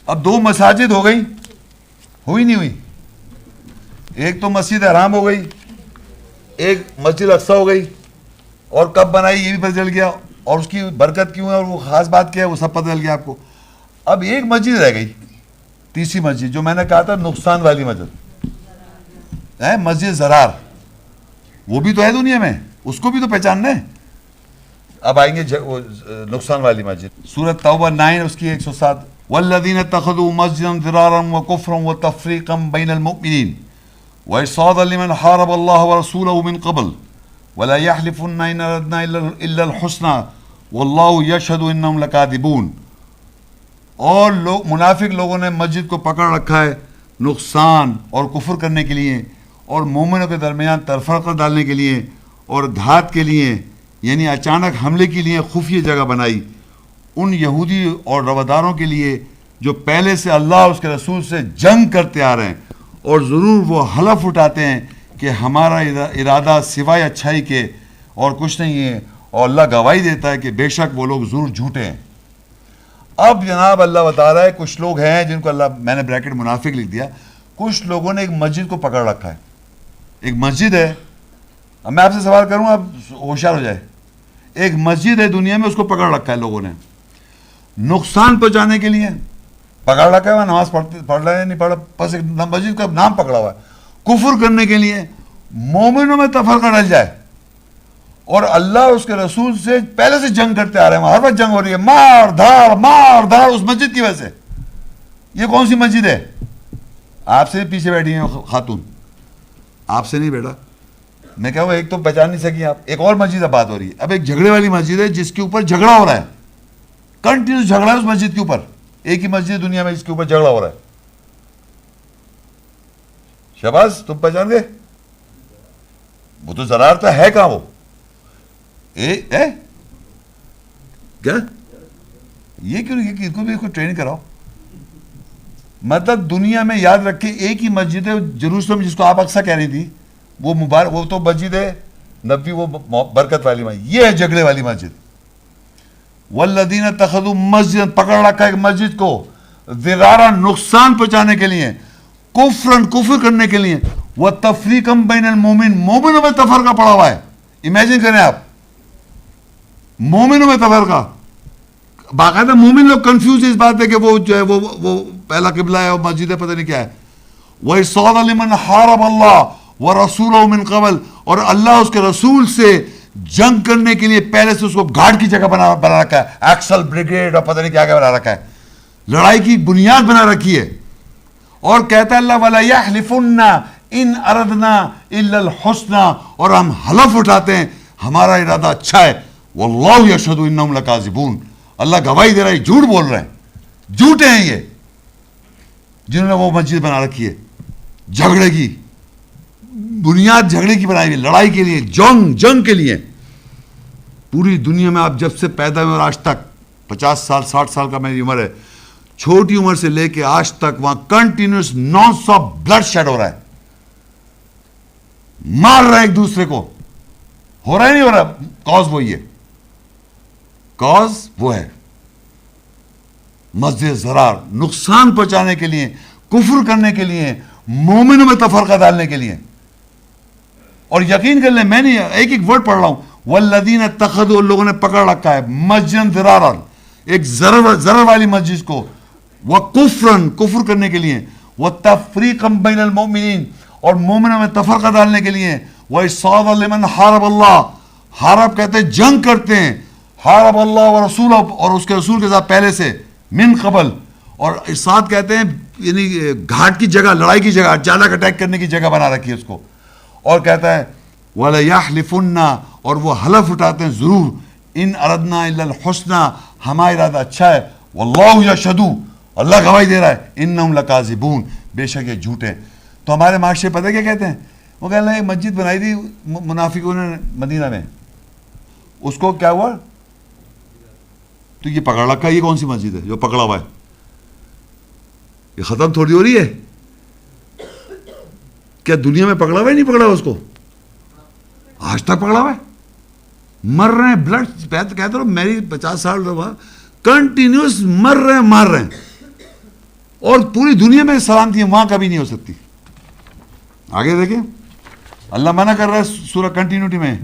اب 2 مساجد ہو گئی, ہوئی نہیں ہوئی؟ ایک تو مسجد حرام ہو گئی, ایک مسجد اقصی ہو گئی, اور کب بنائی یہ بھی پتہ چل گیا, اور اس کی برکت کیوں ہے اور وہ خاص بات کیا ہے وہ سب پتہ چل گیا آپ کو. اب ایک مسجد رہ گئی, تیسری مسجد, جو میں نے کہا تھا نقصان والی مسجد ہے, مسجد زرار. وہ بھی تو ہے دنیا میں, اس کو بھی تو پہچاننا ہے. اب آئیں گے نقصان والی مسجد, سورۃ توبہ 9 اس کی 107. والذین اتخذوا مسجدا ضرارا وکفرا وتفریقا بین المؤمنین وإرصادا لمن حارب اللہ ورسولہ من قبل ولا يحلفن ان اردنا الا الحسنى واللہ یشہد انہم لکاذبون. اور منافق لوگوں نے مسجد کو پکڑ رکھا ہے نقصان اور کفر کرنے کے لیے, اور مومنوں کے درمیان تفرقہ ڈالنے کے لیے, اور گھات کے لیے, یعنی اچانک حملے کے لیے خفیہ جگہ بنائی ان یہودی اور رواداروں کے لیے جو پہلے سے اللہ اور اس کے رسول سے جنگ کرتے آ رہے ہیں, اور ضرور وہ حلف اٹھاتے ہیں کہ ہمارا ارادہ سوائے اچھائی کے اور کچھ نہیں ہے, اور اللہ گواہی دیتا ہے کہ بے شک وہ لوگ ضرور جھوٹے ہیں. اب جناب اللہ بتا رہا ہے کچھ لوگ ہیں جن کو اللہ, میں نے بریکٹ منافق لکھ دیا, کچھ لوگوں نے ایک مسجد کو پکڑ رکھا ہے. ایک مسجد ہے, اب میں آپ سے سوال کروں آپ ہوشیار ہو جائے, ایک مسجد ہے دنیا میں, اس کو پکڑ رکھا ہے لوگوں نے نقصان پہنچانے کے لیے. پکڑ رکھا ہے, نماز پڑھ رہا ہے نہیں پڑھ, بس ایک مسجد کا نام پکڑا ہوا ہے. کفر کرنے کے لیے, مومنوں میں تفرقہ ڈل جائے, اور اللہ اس کے رسول سے پہلے سے جنگ کرتے آ رہے ہیں, ہر وقت جنگ ہو رہی ہے, مار دھاڑ اس مسجد کی وجہ سے. یہ کون سی مسجد ہے؟ آپ سے پیچھے بیٹھی ہیں خاتون, آپ سے نہیں بیٹا, میں کہوں ایک تو پہچان نہیں سکی آپ. ایک اور مسجد اب بات ہو رہی ہے, اب ایک جھگڑے والی مسجد ہے جس کے اوپر جھگڑا ہو رہا ہے, کنٹینیوس جھگڑا ہے اس مسجد کے اوپر. ایک ہی مسجد دنیا میں جس کے اوپر جھگڑا ہو رہا ہے. شہباز تم پہچان گئے؟ وہ تو زرار تو ہے کہاں وہ, کیا یہ کیوں نہیں, ان کو بھی کوئی ٹریننگ کراؤ. مطلب دنیا میں یاد رکھے ایک ہی مسجد ہے جروسلم, جس کو آپ اکثر کہہ رہی تھی, وہ مبارک, وہ تو مسجد ہے نبی, وہ برکت والی مسجد. یہ ہے جھگڑے والی مسجد. والذین اتخذوا مسجد, پکڑ رکھا ہے ایک مسجد کو, ضرارا نقصان پہنچانے کے لیے, کفرن کفر کرنے کے لیے, وتفریقا بین المومن, مومنوں میں تفرقہ پڑا ہوا ہے. امیجن کریں آپ, مومنوں میں تفرقہ, باقاعدہ مومن لوگ کنفیوز اس بات ہے کہ وہ جو ہے وہ پہلا قبلہ ہے اور مسجد ہے پتہ نہیں کیا ہے. وَإِرْصَادًا لِمَنْ حَارَبَ اللَّهَ وَرَسُولَهُ مِنْ قَبْلُ, اور اللہ اس کے رسول سے جنگ کرنے کے لیے پہلے سے اس کو گارڈ کی جگہ بنا رکھا ہے, ایکسل بریگیڈ اور پتہ نہیں کیا بنا رکھا ہے, لڑائی کی بنیاد بنا رکھی ہے. اور کہتا ہے اللہ وَلَا يَحْلِفُنَّ إِنْ أَرَدْنَا إِلَّا الْحُسْنَى, اور ہم حلف اٹھاتے ہیں ہمارا ارادہ اچھا ہے. وَاللَّهُ يَشْهَدُ إِنَّهُمْ لَكَاذِبُونَ, اللہ گواہی دے رہا ہے جھوٹ بول رہے ہیں, جھوٹے ہیں یہ جنہوں نے وہ مسجد بنا رکھی ہے. جھگڑے کی بنیاد جھگڑے کی بنائی ہوئی, لڑائی کے لیے, جنگ کے لیے. پوری دنیا میں آپ جب سے پیدا ہوئے اور آج تک 50 سال 60 سال کا میری عمر ہے, چھوٹی عمر سے لے کے آج تک وہاں continuous non stop blood shed ہو رہا ہے, مار رہے ہیں ایک دوسرے کو. ہو رہا ہے نہیں ہو رہا, کاز وہی ہے, کاز وہ ہے مسجد زرار, نقصان پہنچانے کے لیے, کفر کرنے کے لیے, مومنوں میں تفرقہ ڈالنے کے لیے. اور یقین کر لیں میں نہیں ایک ایک ورڈ پڑھ رہا ہوں, والذین اتخذوا, لوگوں نے پکڑ رکھا ہے مسجد ضرارا, ایک ضرر والی مسجد کو, وکفرن کفر کرنے کے لیے, وتفریقا بین المؤمنین, اور مومنوں میں تفرقہ ڈالنے کے لیے, وإرصادا لمن حارب اللہ, حارب کہتے ہیں جنگ کرتے ہیں, حارب اللہ ورسولہ, اور اس کے رسول کے ساتھ پہلے سے, من قبل, اور ارصاد کہتے ہیں یعنی گھاٹ کی جگہ, لڑائی کی جگہ, اچانک اٹیک کرنے کی جگہ بنا رکھی ہے اس کو. اور کہتا ہے وَلَا يَحْلِفُنَّ, اور وہ حلف اٹھاتے ہیں ضرور, ان اردنا الا الحسنى, ہمارا ارادہ اچھا ہے, واللہ یشہد, اللہ گواہی دے رہا ہے, انہم لکاذبون, بے شک یہ جھوٹے ہیں. تو ہمارے معاشرے پتہ کیا کہتے ہیں, وہ کہتے ہیں ایک مسجد بنائی تھی منافقوں نے مدینہ میں, اس کو کیا ہوا, تو یہ پکڑ رکھا, یہ کون سی مسجد ہے جو پکڑا ہوا ہے, یہ ختم تھوڑی ہو رہی ہے. کیا دنیا میں پکڑا ہوا ہے, نہیں پکڑا ہوا اس کو, آج تک پکڑا ہوا ہے, مر رہے ہیں, بلڈ کہتے رہو, میری 50 سال رہا, کنٹینیوس مر رہے ہیں, مار رہے ہیں. اور پوری دنیا میں سلامتی وہاں کبھی نہیں ہو سکتی. آگے دیکھیں اللہ منع کر رہا ہے سورہ کنٹینیوٹی میں,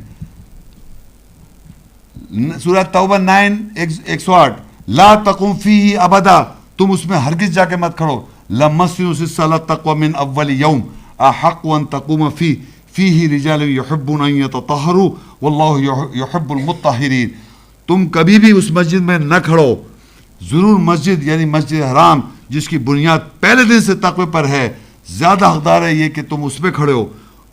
سورہ توبہ 9:108 لا تقم فیہ ابدا, تم اس میں ہرگز جا کے مت کھڑو. لمسجد اسس علی التقوی من اول یوم احق ان تقوم فیہ رجال یحبون ان یتطہروا واللہ یحب المطہرین. تم کبھی بھی اس مسجد میں نہ کھڑو, ضرور مسجد یعنی مسجد حرام جس کی بنیاد پہلے دن سے تقوی پر ہے, زیادہ حقدار ہے یہ کہ تم اس میں کھڑے ہو.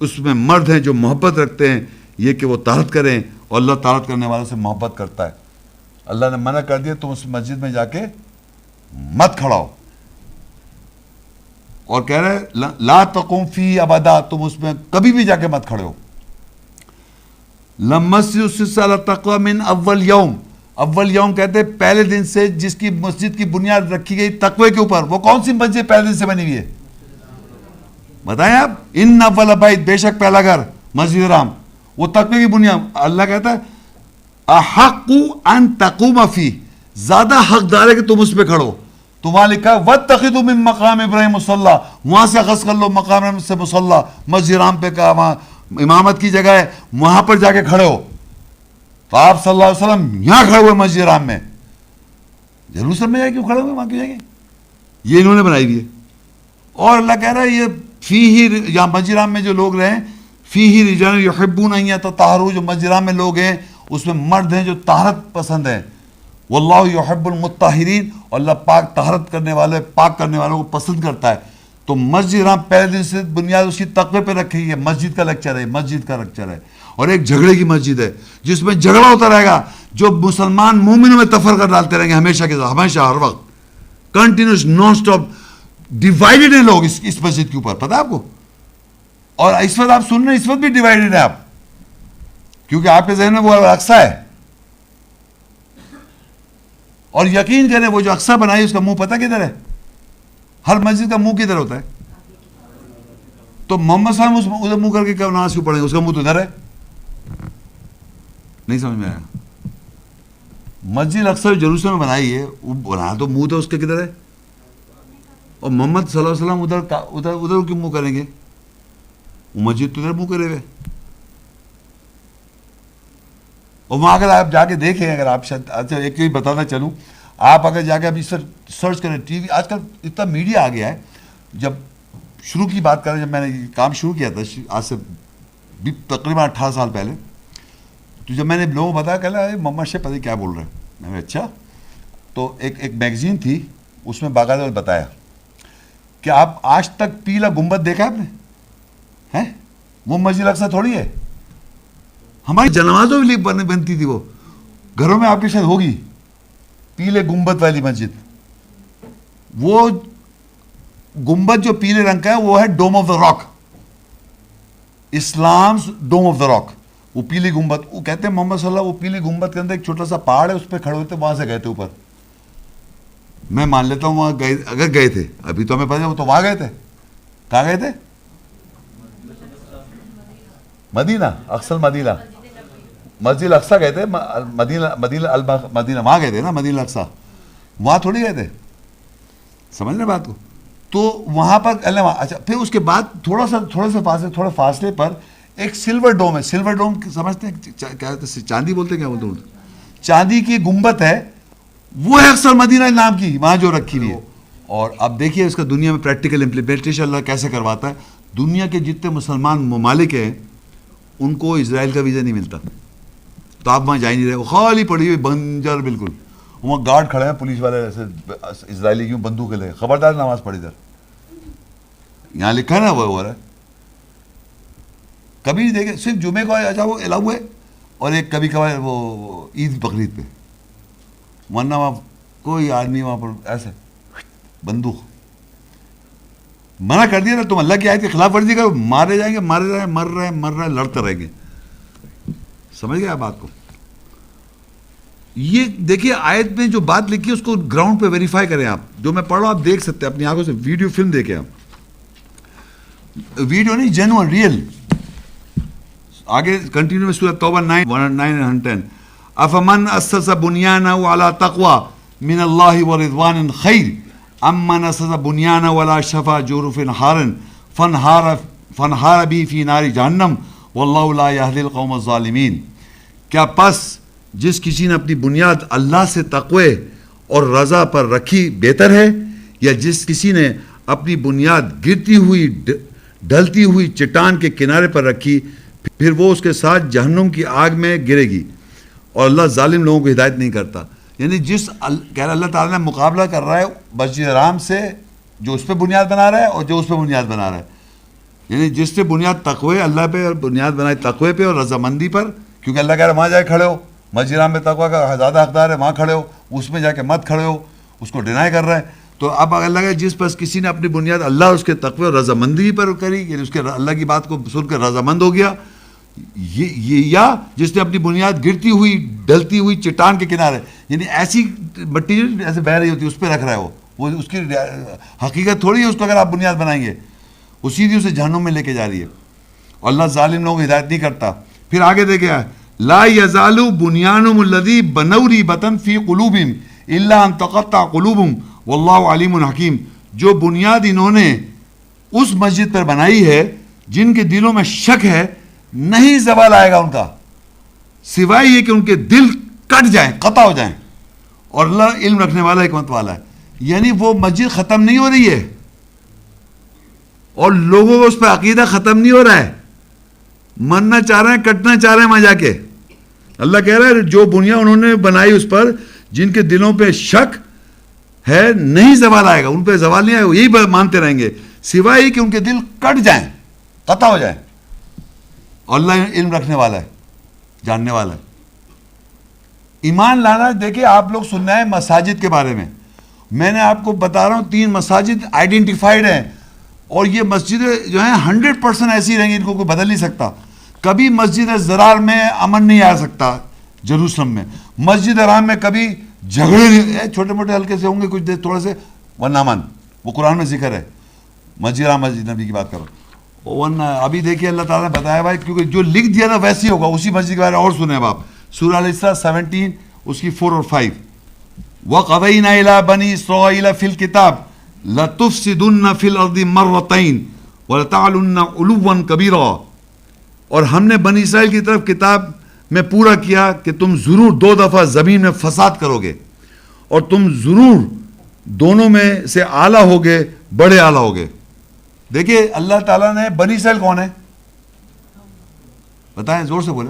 اس میں مرد ہیں جو محبت رکھتے ہیں یہ کہ وہ طہارت کریں, اور اللہ طہارت کرنے والوں سے محبت کرتا ہے. اللہ نے منع کر دیا تم اس مسجد میں جا کے مت کھڑاؤ, اور کہہ رہے لا تقم فی ابدا, تم اس میں کبھی بھی جا کے مت کھڑے ہو. لمسجد اسس علی التقوی من اول یوم, اول یوم کہتے ہیں پہلے دن سے جس کی مسجد کی بنیاد رکھی گئی تقوی کے اوپر. وہ کون سی مسجد پہلے دن سے بنی ہوئی ہے بتائیں آپ؟ ان اول بیت, بے شک پہلا گھر مسجد حرام, وہ تقوی کی بنیاد. اللہ کہتا ہے احق ان تقوم فی, زیادہ حقدار ہے کہ تم اس پہ کھڑو. تو وہاں لکھا ہے واتخذوا من مقام ابراہیم مصلی, وہاں سے اخذ کر لو مقام ابراہیم سے مصلی. مسجد حرام پہ کہا وہاں امامت کی جگہ ہے, وہاں پر جا کے کھڑے ہو. تو آپ صلی اللہ علیہ وسلم یہاں کھڑے ہوئے مسجد حرام میں, یروشلم میں جا کے کیوں کھڑے ہوئے, وہاں کیوں جائیں گے؟ یہ انہوں نے بنائی ہوئی ہے. اور اللہ کہہ رہا ہے یہ فیہ, یہاں مسجد حرام میں جو لوگ رہے فیہ رجال یحبون ان یتطہروا, جو مسجد حرام میں لوگ ہیں اس میں مرد ہیں جو طہارت پسند ہیں. واللہ یحب المطہرین, اور اللہ پاک طہارت کرنے والے پاک کرنے والوں کو پسند کرتا ہے. تو مسجد حرام پہلے دن سے بنیاد اس کی تقوی پہ رکھی ہے. مسجد کا لیکچر ہے, مسجد کا لیکچر ہے. اور ایک جھگڑے کی مسجد ہے جس میں جھگڑا ہوتا رہے گا, جو مسلمان مومنوں میں تفرقہ ڈالتے رہیں گے ہمیشہ کے ساتھ, ہمیشہ ہر وقت کنٹینیوس نان سٹاپ. ڈیوائیڈڈ ہیں لوگ اس مسجد کے اوپر, پتہ ہے آپ کو. اور اس وقت آپ سن رہے ہیں, اس وقت بھی ڈیوائیڈڈ ہیں آپ, کیونکہ آپ کے ذہن میں وہ اقصی ہے. اور یقین کریں وہ جو اقصی بنائی اس کا منہ پتہ کدھر ہے؟ ہر مسجد کا منہ کدھر ہوتا ہے؟ تو محمد صلی اللہ علیہ وسلم ادھر منہ کر کے کب نماز کیوں پڑھیں گے؟ اس کا منہ تو ادھر ہے. نہیں سمجھ میں آیا؟ مسجد اقصی یروشلم میں بنائی ہے, وہ بنا تو منہ تو اس کے کدھر ہے, اور محمد صلی اللہ علیہ وسلم ادھر کیوں منہ کریں گے؟ وہ مسجد تو ادھر منہ کرے ہوئے. اور وہاں اگر آپ جا کے دیکھیں, اگر آپ شاید اچھا ایک چیز بتانا چلوں, آپ اگر جا کے ابھی سرچ کریں ٹی وی, آج کل اتنا میڈیا آ گیا ہے. جب شروع کی بات کریں, جب میں نے یہ کام شروع کیا تھا آج سے تقریباً 18 سال پہلے, تو جب میں نے لوگوں کو بتایا کہ محمد شیخ پتہ کیا بول رہے ہیں, میں نے اچھا. تو ایک میگزین تھی, اس میں باقاعدہ بتایا کہ آپ آج تک پیلا گنبد دیکھا آپ نے ہیں؟ وہ مسجد اقصی تھوڑی ہے. ہماری جنازوں بھی بنتی تھی, وہ گھروں میں آپ کے شاید ہوگی پیلے گنبد والی مسجد. وہ گنبد جو پیلے رنگ کا ہے وہ ہے ڈوم آف دا راک, اسلام ڈوم آف دا راک. وہ پیلی گنبد, وہ کہتے ہیں محمد صلی اللہ, وہ پیلی گنبد کے اندر ایک چھوٹا سا پہاڑ ہے, اس پہ کھڑے ہوتے, وہاں سے گئے تھے اوپر. میں مان لیتا ہوں وہاں گئے, اگر گئے تھے, ابھی تو ہمیں پتہ ہے وہ تو وہاں گئے تھے. کہاں گئے تھے؟ مدینہ, اکثر مدینہ, مسجد اقصی گئے تھے, مدینہ وہاں گئے تھے نا, مدینہ اقصی وہاں تھوڑی گئے تھے. سمجھ رہے بات کو؟ تو وہاں پر اچھا, پھر اس کے بعد تھوڑا سا فاصلے پر ایک سلور ڈوم ہے. سلور ڈوم سمجھتے ہیں کیا ہوتا ہے؟ چاندی بولتے ہیں, کیا بولتے ہیں؟ چاندی کی گنبد ہے, وہ ہے اکثر مدینہ نام کی, وہاں جو رکھی ہوئی ہے. اور اب دیکھیے اس کا دنیا میں پریکٹیکل امپلیمنٹیشن اللہ کیسے کرواتا ہے. دنیا کے جتنے مسلمان ممالک ہیں ان کو اسرائیل کا ویزا نہیں ملتا, تو آپ وہاں جا ہی نہیں رہے. وہ خالی پڑی ہوئی بنجر بالکل, وہاں گارڈ کھڑے ہیں پولیس والے ایسے اسرائیلی کیوں بندوق لے, خبردار نماز پڑھی ادھر. یہاں لکھا ہے نا وہ ہو رہا ہے. کبھی دیکھیں صرف جمعے کو اچھا وہ الاؤ ہے, اور ایک کبھی کبھار وہ عید بقرعید پہ, ورنہ وہاں کوئی آدمی وہاں پر ایسے بندوق. منع کر دیا نا, تم اللہ کی آیت کی خلاف ورزی کرو, مارے جائیں گے, مر رہے لڑتے رہیں گے. سمجھ گئے آپ بات کو؟ یہ دیکھیے آیت میں جو بات لکھی ہے اس کو گراؤنڈ پہ ویریفائی کریں آپ. جو میں پڑھ رہا ہوں آپ دیکھ سکتے ہیں اپنی آنکھوں سے, ویڈیو فلم دیکھیں آپ, ویڈیو نہیں, جینوئن ریئل. آگے کنٹینیو میں سورۃ توبہ 9:10 افمن اسس بنیانہ علی تقوی من اللہ ورضوان خیر اما نسز بنیان ولا شفا جورف ہارن فنہار بھی فی نار جہنم واللہ لا یہدی القوم الظالمین. کیا پس جس کسی نے اپنی بنیاد اللہ سے تقوی اور رضا پر رکھی بہتر ہے، یا جس کسی نے اپنی بنیاد گرتی ہوئی ڈھلتی ہوئی چٹان کے کنارے پر رکھی، پھر وہ اس کے ساتھ جہنم کی آگ میں گرے گی، اور اللہ ظالم لوگوں کو ہدایت نہیں کرتا. یعنی کہہ رہا اللہ تعالیٰ نے مقابلہ کر رہا ہے مسجد حرام سے جو اس پہ بنیاد بنا رہا ہے اور جو اس پہ بنیاد بنا رہا ہے. یعنی جس سے بنیاد تقوی اللہ پہ اور بنیاد بنائے تقوی پہ اور رضامندی پر، کیونکہ اللہ کہہ رہا ہے وہاں جا کے کھڑے ہو، مسجد حرام میں تقوی کا زیادہ حقدار ہے، وہاں کھڑے ہو، اس میں جا کے مت کھڑے ہو، اس کو ڈینائی کر رہا ہے. تو اب اللہ کہ جس پر کسی نے اپنی بنیاد اللہ اور اس کے تقوی اور رضامندی پر کری، یعنی اس کے اللہ کی بات کو سن کر رضامند ہو گیا، یا جس نے اپنی بنیاد گرتی ہوئی ڈھلتی ہوئی چٹان کے کنارے، یعنی ایسی مٹی ایسے بہہ رہی ہوتی ہے اس پہ رکھ رہا ہے، وہ اس کی حقیقت تھوڑی ہے اس کو اگر آپ بنیاد بنائیں گے، وہ سیدھی اسے جہنم میں لے کے جا رہی ہے. اور اللہ ظالم لوگوں کو ہدایت نہیں کرتا. پھر آگے دیکھیں لا یزال بنیانہم الذی بنوا ریبۃ فی قلوبہم الا ان تقطع قلوبہم واللہ علیم حکیم. جو بنیاد انہوں نے اس مسجد پر بنائی ہے جن کے دلوں میں شک ہے، نہیں زوال آئے گا ان کا، سوائے یہ کہ ان کے دل کٹ جائیں، قطع ہو جائیں. اور اللہ علم رکھنے والا حکمت والا ہے. یعنی وہ مسجد ختم نہیں ہو رہی ہے اور لوگوں کو اس پہ عقیدہ ختم نہیں ہو رہا ہے، مرنا چاہ رہے ہیں، کٹنا چاہ رہے ہیں وہاں جا کے. اللہ کہہ رہا ہے جو بنیاد انہوں نے بنائی اس پر جن کے دلوں پہ شک ہے، نہیں زوال آئے گا، ان پہ زوال نہیں آئے گا، یہی مانتے رہیں گے، سوائے کہ ان کے دل کٹ جائیں، قطع ہو جائیں. اور اللہ علم رکھنے والا ہے، جاننے والا ہے. ایمان لانا. دیکھیں آپ لوگ سننا ہے مساجد کے بارے میں نے آپ کو بتا رہا ہوں 3 مساجد آئیڈینٹیفائڈ ہیں، اور یہ مسجدیں جو ہیں 100% ایسی رہیں گی، ان کو کوئی بدل نہیں سکتا. کبھی مسجد زرار میں امن نہیں آ سکتا، جروسلم میں. مسجد حرام میں کبھی جھگڑے چھوٹے موٹے ہلکے سے ہوں گے کچھ دیر تھوڑے سے، ورنہ امن، وہ قرآن میں ذکر ہے. مسجد حرام مسجد نبی کی بات کرو، ورنہ ابھی دیکھیے اللہ تعالیٰ نے بتایا بھائی، کیونکہ جو لکھ دیا نا ویسے ہی ہوگا. اسی مسجد کے بارے میں اور سنیں اب آپ سورہ الاسراء 17 اس کی 4 اور 5. وَقَضَيْنَا إِلَىٰ بَنِي إِسْرَائِيلَ فِي الْكِتَابِ لَتُفْسِدُنَّ فِي الْأَرْضِ مَرَّتَيْنِ وَلَتَعْلُنَّ عُلُوًّا كَبِيرًا. اور ہم نے بنی اسرائیل کی طرف کتاب میں پورا کیا کہ تم ضرور 2 دفعہ زمین میں فساد کرو گے، اور تم ضرور دونوں میں سے اعلیٰ ہوگے، بڑے اعلیٰ ہوگے. دیکھیے اللہ تعالیٰ نے بنی اسرائیل کون ہے بتائیں، زور سے بولے.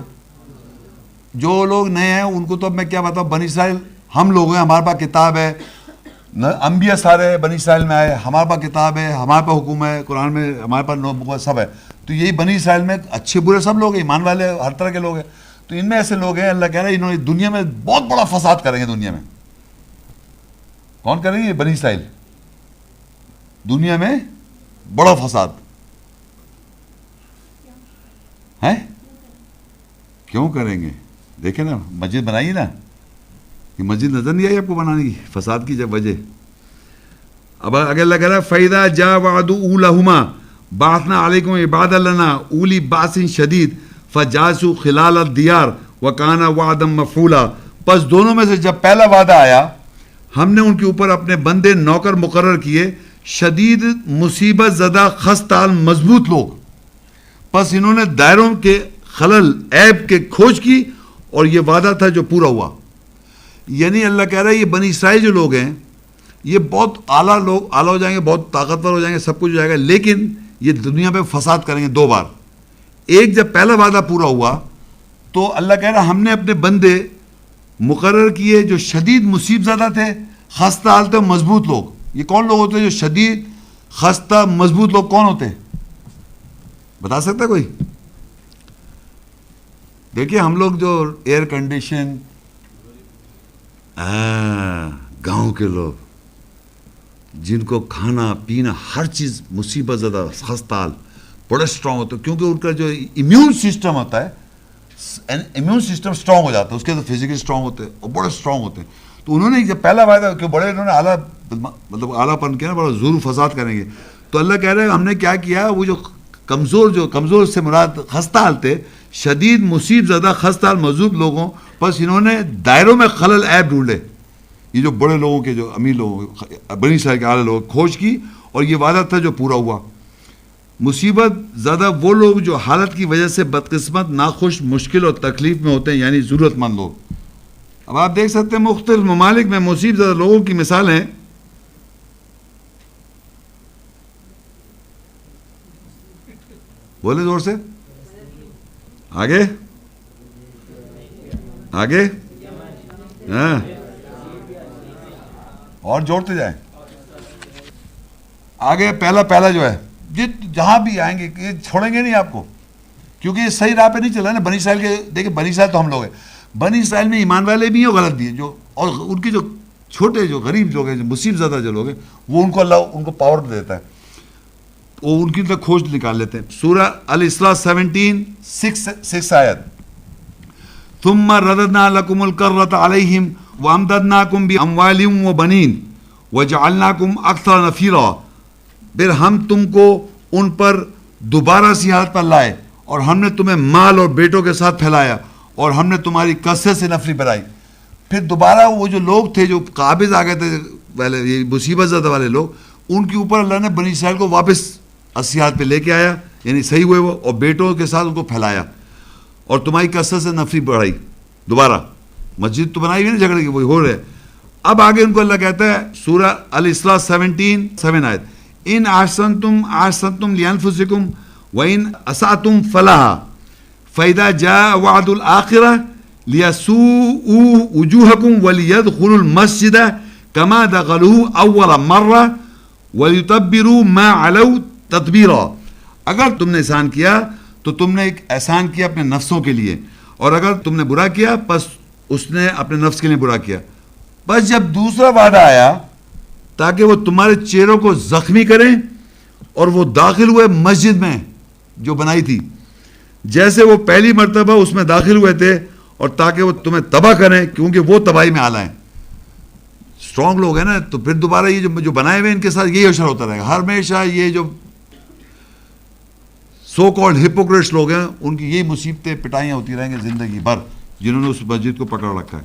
جو لوگ نئے ہیں ان کو تو اب میں کیا بتاؤں، بنی اسرائیل ہم لوگ ہیں، ہمارے پاس کتاب ہے، انبیاء سارے بنی اسرائیل میں آئے، ہمارے پاس کتاب ہے، ہمارے پاس حکم ہے، قرآن میں ہمارے پاس سب ہے. تو یہی بنی اسرائیل میں اچھے برے سب لوگ ہیں، ایمان والے ہر طرح کے لوگ ہیں. تو ان میں ایسے لوگ ہیں اللہ کہہ رہا ہے انہوں نے دنیا میں بہت بڑا فساد کریں گے. دنیا میں کون کریں گے؟ بنی اسرائیل. دنیا میں بڑا فساد ہے. کیوں کریں گے؟ دیکھیں نا مسجد بنائی نا، یہ مسجد نظر نہیں آئی آپ کو بنانے کی، فساد کی جب وجہ. اب اگر اللہ کہہ رہا ہے فَإِذَا جَاءَ وَعْدُ أُولَاهُمَا بَعَثْنَا عَلَيْكُمْ عِبَادًا لَنَا أُولِي بَأْسٍ شَدِيدٍ فَجَاسُوا خِلَالَ الدِّيَارِ وَكَانَ وَعْدًا مَفْعُولًا. پس دونوں میں سے جب پہلا وعدہ آیا، ہم نے ان کے اوپر اپنے بندے نوکر مقرر کیے، شدید مصیبت زدہ خستال مضبوط لوگ. پس انہوں نے دائروں کے خلل عیب کے کھوج کی، اور یہ وعدہ تھا جو پورا ہوا. یعنی اللہ کہہ رہا ہے یہ بنی اسرائیل جو لوگ ہیں یہ بہت اعلیٰ لوگ، اعلیٰ ہو جائیں گے، بہت طاقتور ہو جائیں گے، سب کچھ ہو جائے گا، لیکن یہ دنیا پہ فساد کریں گے 2 بار. ایک جب پہلا وعدہ پورا ہوا تو اللہ کہہ رہا ہم نے اپنے بندے مقرر کیے جو شدید مصیبت زدہ تھے، خستہ حال تھے، مضبوط لوگ. یہ کون لوگ ہوتے ہیں جو شدید خستہ مضبوط لوگ کون ہوتے ہیں؟ بتا سکتا کوئی؟ دیکھیے ہم لوگ جو ایئر کنڈیشن، گاؤں کے لوگ جن کو کھانا پینا ہر چیز مصیبت زدہ خستہ حال، بڑے اسٹرانگ ہوتے ہیں، کیونکہ ان کا جو امیون سسٹم ہوتا ہے، امیون سسٹم اسٹرانگ ہو جاتا ہے، اس کے تو فزیکلی اسٹرانگ ہوتے ہیں اور بڑے اسٹرانگ ہوتے ہیں. تو انہوں نے جب پہلا وعدہ کہ بڑے انہوں نے اعلیٰ مطلب اعلیٰ پن کیا نا، بڑا ظلم فساد کریں گے. تو اللہ کہہ رہے ہیں ہم نے کیا کیا، وہ جو کمزور سے مراد خستہ حال تھے، شدید مصیبت زدہ خستہ حال مضبوط لوگوں، بس انہوں نے دائروں میں خلل عیب ڈھونڈے. یہ جو بڑے لوگوں کے جو امیر لوگ بنی اسرائیل کے اعلیٰ لوگ کھوج کی اور یہ وعدہ تھا جو پورا ہوا. مصیبت زیادہ وہ لوگ جو حالت کی وجہ سے بدقسمت، ناخوش، مشکل اور تکلیف میں ہوتے ہیں، یعنی ضرورت مند لوگ. اب آپ دیکھ سکتے ہیں مختلف ممالک میں مصیبت زدہ لوگوں کی مثالیں. بولے زور سے، آگے آگے، ہاں اور جوڑتے جائیں آگے. پہلا جو ہے جہاں بھی آئیں گے یہ چھوڑیں گے نہیں آپ کو، کیونکہ یہ صحیح راہ پہ نہیں چل رہا نا. بنی اسرائیل کے دیکھیں، بنی اسرائیل تو ہم لوگ ہیں. بنی اسرائیل میں ایمان والے بھی ہیں اور غلط بھی ہیں، جو اور ان کے جو چھوٹے جو غریب لوگ ہیں، جو مصیبت زدہ جو لوگ ہیں، وہ ان کو اللہ ان کو پاور دیتا ہے، وہ ان کی طرح کھوج نکال لیتے ہیں. سورہ الاسراء 17:6 آیت. ثم رددنا لكم الكرة عليهم وامددناكم باموال وبنين وجعلناكم اكثر نفيرا. پھر ہم تم کو ان پر دوبارہ سی حالت پر لائے اور ہم نے تمہیں مال اور بیٹوں کے ساتھ پھیلایا اور ہم نے تمہاری کثرت سے نفری بڑھائی. پھر دوبارہ وہ جو لوگ تھے جو قابض آ گئے تھے پہلے یہ مصیبت زدہ والے لوگ، ان کے اوپر اللہ نے بنی اسرائیل کو واپس اسی حالت پہ لے کے آیا، یعنی صحیح ہوئے وہ، اور بیٹوں کے ساتھ ان کو پھیلایا اور تمہاری کثرت سے نفری بڑھائی. دوبارہ مسجد تو بنائی ہوئی نا جھگڑے کی، وہی ہو رہے. اب آگے ان کو اللہ کہتا ہے سورہ الاسراء 17:7 آیت. ان احسنتم احسنتم لانفسکم وان اسأتم فلہا فاذا جاء وعد الاخرہ لیسوءوا وجوہکم ولیدخلوا المسجد کما دخلوہ اول مرہ ولیتبروا ما علوا تتبیرا. اگر تم نے احسان کیا تو تم نے ایک احسان کیا اپنے نفسوں کے لیے، اور اگر تم نے برا کیا پس اس نے اپنے نفس کے لیے برا کیا. بس جب دوسرا وعدہ آیا تاکہ وہ تمہارے چہروں کو زخمی کریں، اور وہ داخل ہوئے مسجد میں جو بنائی تھی جیسے وہ پہلی مرتبہ اس میں داخل ہوئے تھے، اور تاکہ وہ تمہیں تباہ کریں کیونکہ وہ تباہی میں آلہ ہیں. اسٹرانگ لوگ ہیں نا، تو پھر دوبارہ یہ جو بنائے ہوئے ان کے ساتھ یہی اشر ہوتا رہے گا ہمیشہ. یہ جو سو کالڈ ہپوکریٹس لوگ ہیں ان کی یہی مصیبتیں پٹائیاں ہوتی رہیں گی زندگی بھر، جنہوں نے اس مسجد کو پکڑ رکھا ہے.